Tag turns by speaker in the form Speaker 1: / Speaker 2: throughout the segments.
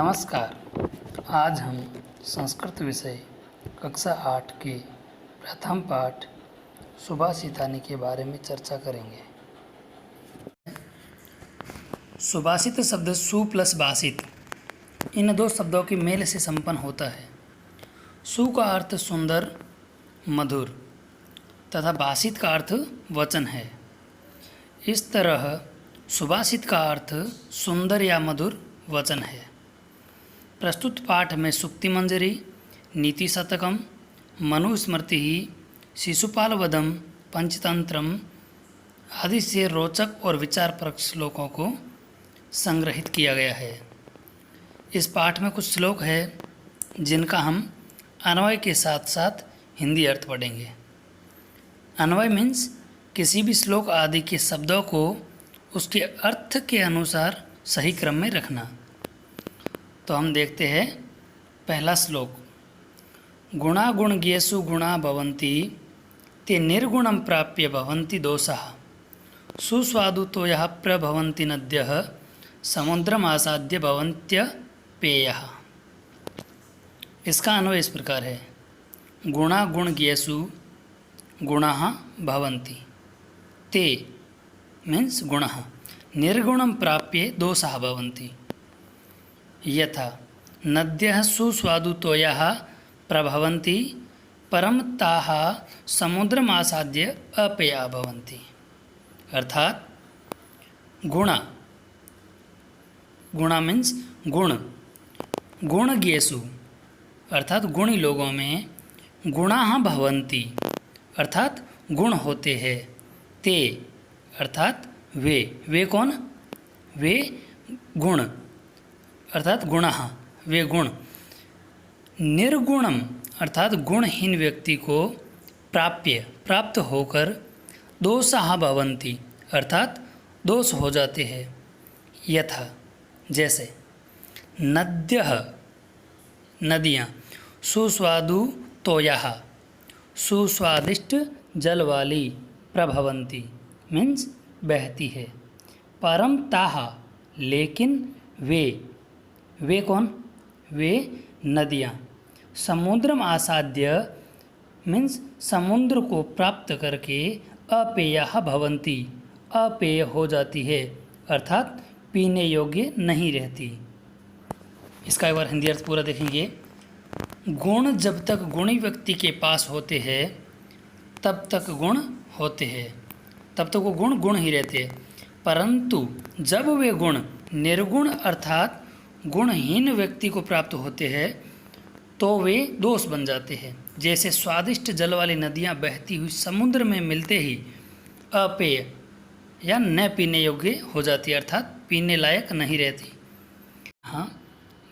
Speaker 1: नमस्कार। आज हम संस्कृत विषय कक्षा 8 के प्रथम पाठ सुभाषितानि के बारे में चर्चा करेंगे। सुभाषित शब्द सु प्लस भाषित, इन दो शब्दों के मेल से संपन्न होता है। सु का अर्थ सुंदर, मधुर तथा भाषित का अर्थ वचन है। इस तरह सुभाषित का अर्थ सुंदर या मधुर वचन है। प्रस्तुत पाठ में सूक्ति मंजरी, नीति शतकम, मनुस्मृति, शिशुपाल वधम, पंचतंत्रम आदि से रोचक और विचारपरक श्लोकों को संग्रहित किया गया है। इस पाठ में कुछ श्लोक है जिनका हम अन्वय के साथ साथ हिंदी अर्थ पढ़ेंगे। अन्वय मीन्स किसी भी श्लोक आदि के शब्दों को उसके अर्थ के अनुसार सही क्रम में रखना। तो हम देखते हैं पहला श्लोक। गुणा गुणज्ञेषु गुणा भवन्ति ते निर्गुणं प्राप्य भवन्ति दोषाः सुस्वादु तोयः प्रभवन्ति नद्यः समुद्रमासाद्य भवन्त्यपेयः। इसका अन्वय इस प्रकार है। गुणा गुणज्ञेषु गुणाः भवन्ति, ते मीन्स गुणः, निर्गुणं प्राप्य दोषाः भवन्ति। यथा नद्यः सुस्वादु तोयः प्रभवन्ति परं ताः समुद्रमासाद्य अपेया भवन्ति। अर्थात गुणा मीन्स गुण, गुणज्ञेषु अर्थात गुणी लोगों में गुणाः भवन्ति अर्थात गुण होते हैं। ते अर्थात वे कौन? वे गुण अर्थात गुणः, वे गुण। निर्गुणम अर्थात गुणहीन व्यक्ति को प्राप्त होकर दोषाः भवन्ति अर्थात दोष हो जाते हैं। यथा जैसे नद्यः नदियाँ, सुस्वादु तोयः सुस्वादिष्ट जल वाली, प्रभवन्ति मीन्स बहती है, परम ताः लेकिन वे कौन? वे नदियाँ। समुद्रम आसाद्य मीन्स समुद्र को प्राप्त करके अपेयः भवन्ति, अपेय हो जाती है अर्थात पीने योग्य नहीं रहती। इसका एक बार हिंदी अर्थ पूरा देखेंगे। गुण जब तक गुणी व्यक्ति के पास होते हैं तब तक गुण होते हैं, तब तक वो गुण ही रहते हैं, परंतु जब वे गुण निर्गुण अर्थात गुणहीन व्यक्ति को प्राप्त होते हैं तो वे दोष बन जाते हैं। जैसे स्वादिष्ट जल वाली नदियाँ बहती हुई समुद्र में मिलते ही अपेय या न पीने योग्य हो जाती, अर्थात पीने लायक नहीं रहती। हाँ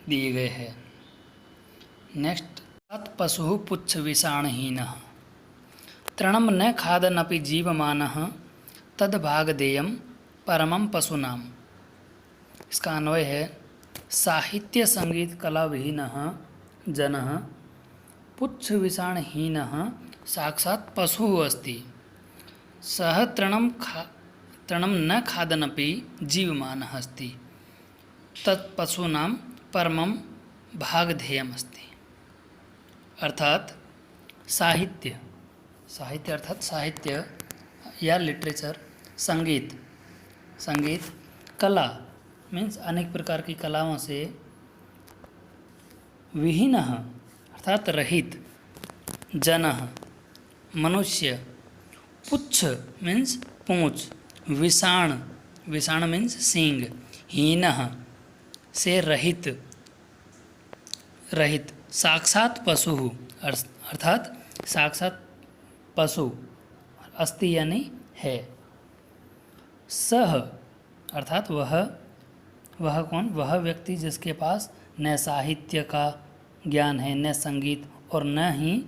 Speaker 1: दिए गए हैं। नेक्स्ट, पशु पुच्छ विषाणहीनः तृणम न खादनपि जीवमानः तद्भागधेयं परमं पशूनाम्। इसका अन्वय है। साहित्य संगीत कला विहीनः जनः पुच्छ विषाणहीनः साक्षात् पशुः अस्ति, सः तृणं न खादनपि जीवमानः अस्ति, तत्पशूनां परमं भागधेयम् अस्ति। अर्थात साहित्य अर्थात साहित्य या लिटरेचर, संगीत, कला मीन्स अनेक प्रकार की कलाओं से, विहीनः अर्थात रहित, जनः मनुष्य, पुच्छ मीन्स पूँछ, विषाण मीन्स सींग, हीनः से रहित, साक्षात पशु अर्थात साक्षात पशु, अस्ति यानी है। सह अर्थात वह कौन? वह व्यक्ति जिसके पास न साहित्य का ज्ञान है, न संगीत और न ही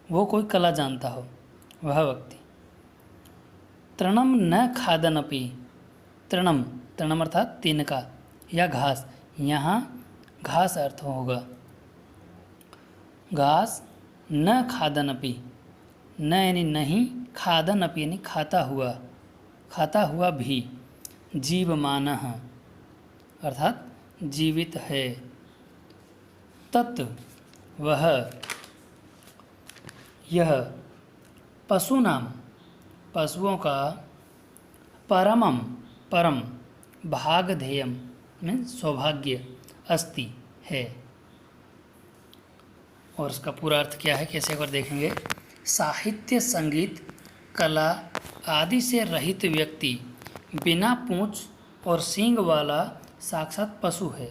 Speaker 1: वो कोई कला जानता हो, वह व्यक्ति। तृणम न खादनपि, तृणम अर्थात तिनका या घास, यहाँ घास अर्थ होगा। घास न खादनपि, न यानी नहीं, खादनपि यानी खाता हुआ भी, जीवमानः अर्थात जीवित है, तत् वह यह पशूनां पशुओं का परमम परम भागधेयम मीन्स सौभाग्य अस्ति है। और उसका पूरा अर्थ क्या है कैसे एक बार देखेंगे। साहित्य, संगीत, कला आदि से रहित व्यक्ति बिना पूंछ और सींग वाला साक्षात पशु है।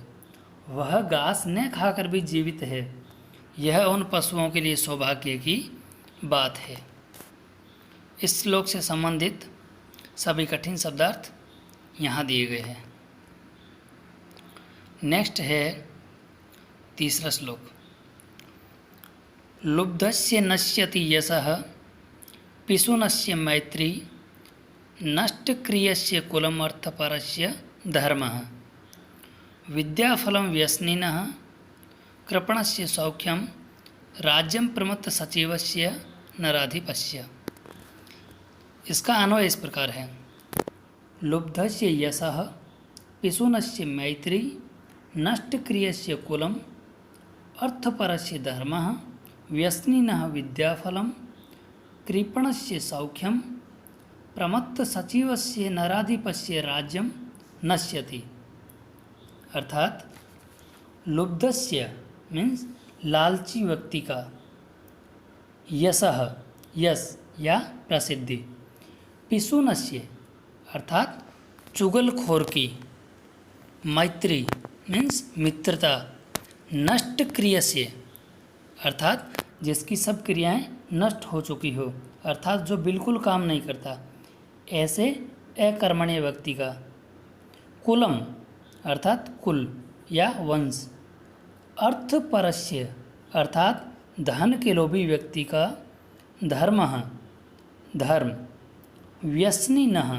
Speaker 1: वह घास न खाकर भी जीवित है। यह उन पशुओं के लिए सौभाग्य की बात है। इस श्लोक से संबंधित सभी कठिन शब्दार्थ यहाँ दिए गए हैं। नेक्स्ट है तीसरा श्लोक। लुब्धस्य नश्यति यशः पिशुनस्य मैत्री नष्टक्रियस्य कुलम् अर्थपरस्य धर्मः विद्याफलं व्यसनिनः कृपणस्य सौख्यं राज्यं प्रमत्त सचिवस्य नराधिपस्य। इसका अन्वय इस प्रकार है। लुब्धस्य यशः पिशुनस्य मैत्री नष्टक्रियस्य कुलम् अर्थपरस्य धर्मः व्यसनिनः विद्याफलं कृपणस्य सौख्यं प्रमत्त सचिवस्य नराधिपस्य राज्यं नश्यति। अर्थात लुब्धस्य मीन्स लालची व्यक्ति का, यशः यश या प्रसिद्धि, पिशुनस्य अर्थात चुगलखोर की, मैत्री मीन्स मित्रता, नष्ट क्रियस्य अर्थात जिसकी सब क्रियाएं नष्ट हो चुकी हो, अर्थात जो बिल्कुल काम नहीं करता, ऐसे अकर्मण्य व्यक्ति का, कुलम अर्थात कुल या वंश, अर्थपरस्य अर्थात धन के लोभी व्यक्ति का, धर्मः धर्म, व्यसनिनः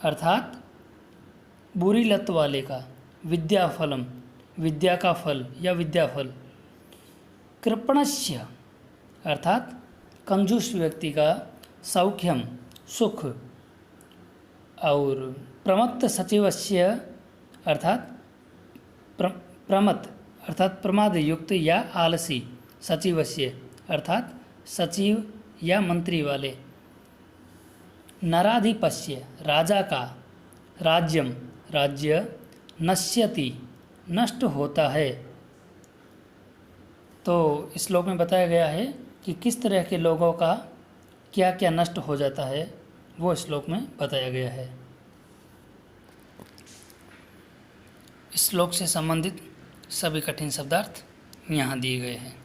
Speaker 1: अर्थात बुरी लत वाले का, विद्याफलम विद्या का फल या विद्याफल, कृपणस्य अर्थात कंजूस व्यक्ति का, सौख्यम सुख, और प्रमत्त सचिवस्य अर्थात प्रमत्त अर्थात प्रमाद युक्त या आलसी, सचिवस्य अर्थात सचिव या मंत्री वाले, नराधिपस्य राजा का, राज्यम राज्य, नश्यति नष्ट होता है। तो इस श्लोक में बताया गया है कि किस तरह के लोगों का क्या क्या नष्ट हो जाता है, वो श्लोक में बताया गया है। इस श्लोक से संबंधित सभी कठिन शब्दार्थ यहाँ दिए गए हैं।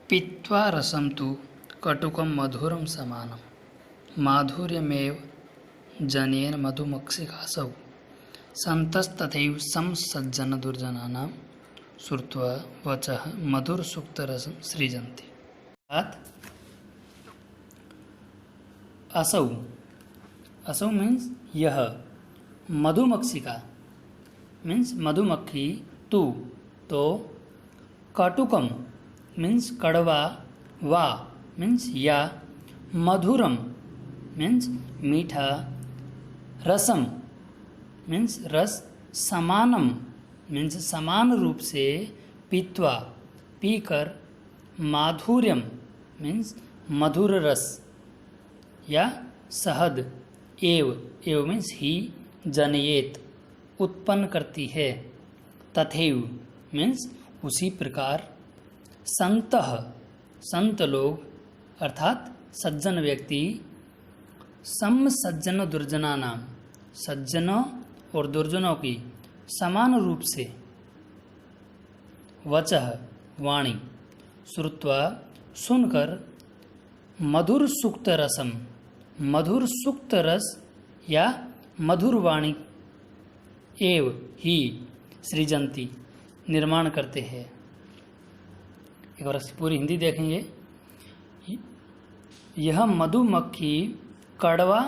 Speaker 1: पीत्वा रसम तु कटुकम मधुरम समानम माधुर्यमेव जनेन मधुमक्षिकासौ संतस्तथैव समसज्जन दुर्जनानां श्रुत्वा वचः मधुर सुक्तरसं सृजन्ति। असौ असौ मीन्स यह, मधुमक्षिका मीन्स मधुमक्खी, तू तो, कटुकम मीन्स कड़वा, वा मीन्स या, मधुरम मीन्स मीठा, रसम मीन्स रस, समानम मीन्स समान रूप से, पीत्वा पीकर, माधुर्यम मीन्स मधुर रस या शहद, एव मीन्स ही, जनयेत उत्पन्न करती है, तथैव मीन्स उसी प्रकार, संतः संत लोग अर्थात सज्जन व्यक्ति, सम सज्जन दुर्जना नाम सज्जनों और दुर्जनों की समान रूप से, वचः वाणी, श्रुत्वा सुनकर, मधुर सुक्त रसम मधुर सुक्त रस या मधुर वाणी, एव ही सृजंती निर्माण करते हैं। एक बार पूरी हिंदी देखेंगे। यह मधुमक्खी कड़वा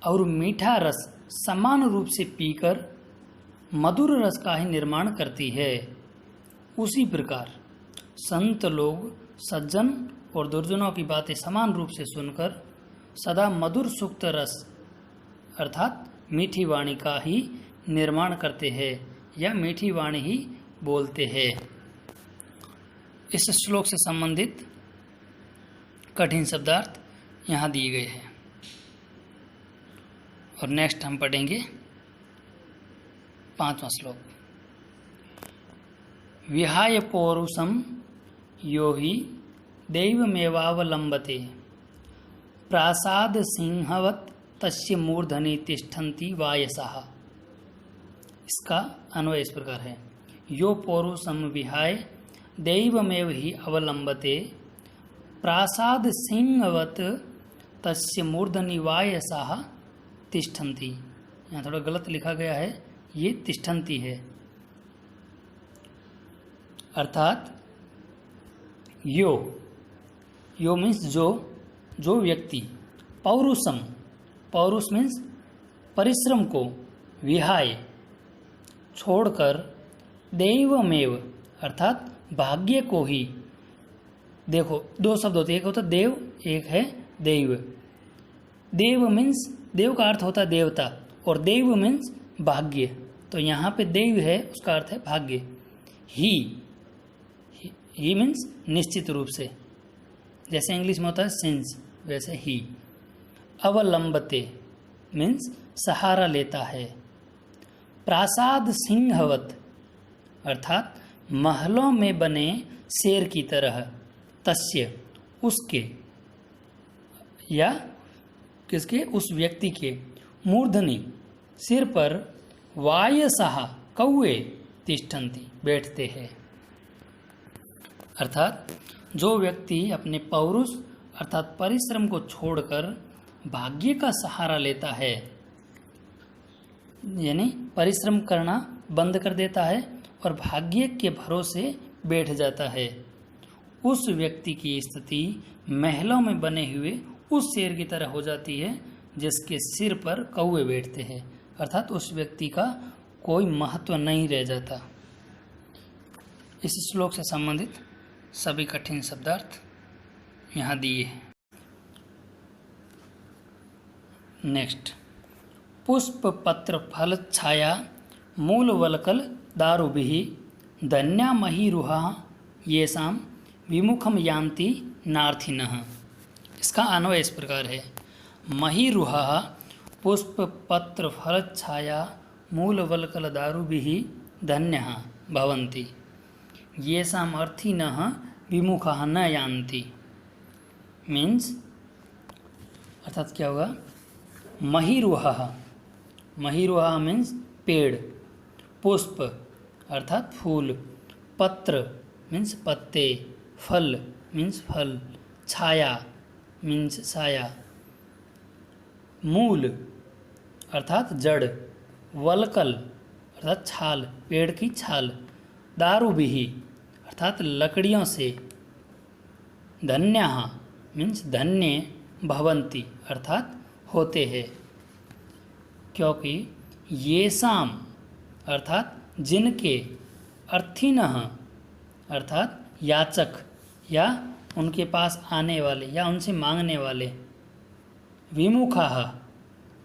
Speaker 1: और मीठा रस समान रूप से पीकर मधुर रस का ही निर्माण करती है। उसी प्रकार संत लोग सज्जन और दुर्जनों की बातें समान रूप से सुनकर सदा मधुर सुक्त रस अर्थात मीठी वाणी का ही निर्माण करते हैं, या मीठी वाणी ही बोलते हैं। इस श्लोक से संबंधित कठिन शब्दार्थ यहाँ दिए गए हैं। और नेक्स्ट हम पढ़ेंगे 5वां श्लोक। विहाय पौरुषम यो हि दैवमेवावलंबते प्रासाद सिंहवत तस्य मूर्धनि तिष्ठन्ति वायसः। इसका अन्वय इस प्रकार है। यो पौरुषम विहाय दैवमेव हि अवलंबते प्रासाद सिंहवत तस्य मूर्धनि वायसः तिष्ठन्ति। यहाँ थोड़ा गलत लिखा गया है, ये तिष्ठन्ति है। अर्थात यो मीन्स जो व्यक्ति पौरुषम, पौरुष मीन्स परिश्रम को, विहाय छोड़कर, दैवमेव अर्थात भाग्य को ही। देखो दो शब्द होते हैं, एक होता देव, एक है दैव। देव मीन्स, देव का अर्थ होता है देवता, और दैव मीन्स भाग्य। तो यहाँ पे दैव है, उसका अर्थ है भाग्य। ही मीन्स निश्चित रूप से, जैसे इंग्लिश में होता है सिंस, वैसे ही। अवलंबते मीन्स सहारा लेता है। प्रासाद सिंहवत अर्थात महलों में बने शेर की तरह, तस्य उसके, या किसके, उस व्यक्ति के, मूर्धनि सिर पर, वायसः कौवे तिष्ठन्ति बैठते हैं। अर्थात जो व्यक्ति अपने पौरुष अर्थात परिश्रम को छोड़कर भाग्य का सहारा लेता है, यानी परिश्रम करना बंद कर देता है और भाग्य के भरोसे बैठ जाता है, उस व्यक्ति की स्थिति महलों में बने हुए उस शेर की तरह हो जाती है जिसके सिर पर कौवे बैठते हैं। अर्थात उस व्यक्ति का कोई महत्व नहीं रह जाता। इस श्लोक से संबंधित सभी कठिन शब्दार्थ यहाँ दिए हैं। नेक्स्ट, पुष्प पत्र फल छाया मूल वलकल दारुभिः धन्या महीरुहा येषां विमुखम यान्ति नार्थिनः। इसका अन्वय इस प्रकार है। महीरुहा पुष्प पत्र फल छाया मूल वलकल दारुभिः धन्यः भवन्ति येषाम् अर्थिनः विमुखः न यान्ति। मीन्स अर्थात क्या होगा, महीरुहा, महीरुहा मीन्स पेड़, पुष्प अर्थात फूल, पत्र मीन्स पत्ते, फल मीन्स फल, छाया मीन्स छाया, मूल अर्थात जड़, वलकल अर्थात छाल, पेड़ की छाल, दारुभिः अर्थात लकड़ियों से, धन्यः मीन्स धन्य, भवन्ति अर्थात होते हैं, क्योंकि येषां अर्थात जिनके, अर्थिनः अर्थात याचक या उनके पास आने वाले या उनसे मांगने वाले, विमुखः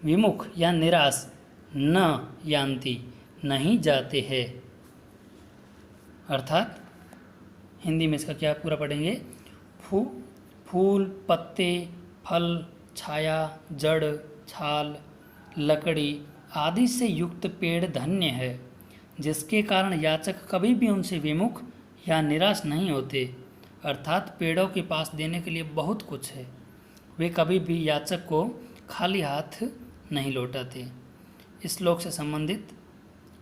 Speaker 1: विमुख या निराश, न यान्ति नहीं जाते हैं। अर्थात हिंदी में इसका क्या पूरा पढ़ेंगे, फूल पत्ते फल छाया जड़ छाल लकड़ी आदि से युक्त पेड़ धन्य है, जिसके कारण याचक कभी भी उनसे विमुख या निराश नहीं होते। अर्थात पेड़ों के पास देने के लिए बहुत कुछ है, वे कभी भी याचक को खाली हाथ नहीं लौटाते। इस श्लोक से संबंधित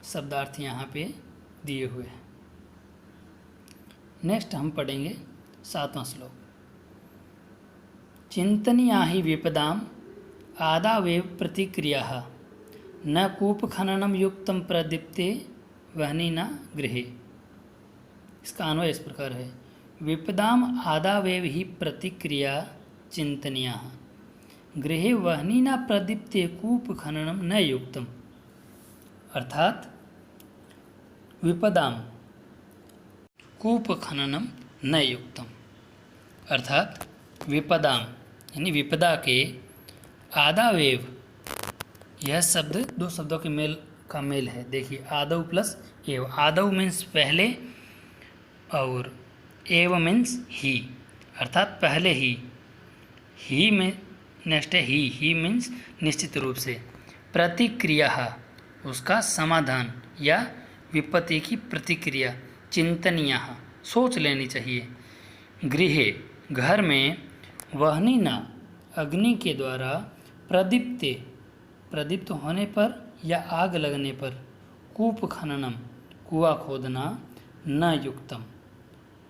Speaker 1: शब्दार्थ यहाँ पे दिए हुए हैं। नेक्स्ट हम पढ़ेंगे 7वां श्लोक। चिंतनीया हि विपदाम आदावेव प्रतिक्रियाः न कूप खननम युक्तम प्रदीप्ते वहनी न गृहे। इसका अन्वय इस प्रकार है। विपदाम आदावेव ही प्रतिक्रिया चिंतनीया गृहे वहनी न प्रदीप्ते कूप खननम न युक्तम। अर्थात विपदाम कूप खननम न युक्तम, अर्थात विपदाम यानी विपदा के, आदावेव यह शब्द दो शब्दों के मेल का मेल है। देखिए आदौ प्लस एव, आदौ मीन्स पहले और एव मीन्स ही, अर्थात पहले ही में नेक्स्ट है ही मीन्स निश्चित रूप से। प्रतिक्रिया उसका समाधान या विपत्ति की प्रतिक्रिया, चिंतनीय सोच लेनी चाहिए। गृहे घर में, वह्निना अग्नि के द्वारा, प्रदीप्त होने पर या आग लगने पर, कूप खननम कुआं खोदना, न युक्तम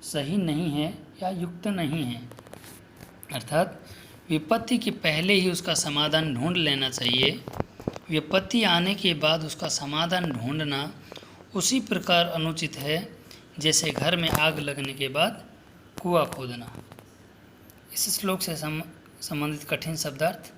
Speaker 1: सही नहीं है या युक्त नहीं है। अर्थात विपत्ति के पहले ही उसका समाधान ढूंढ लेना चाहिए, विपत्ति आने के बाद उसका समाधान ढूंढना उसी प्रकार अनुचित है जैसे घर में आग लगने के बाद कुआं खोदना। इस श्लोक से संबंधित कठिन शब्दार्थ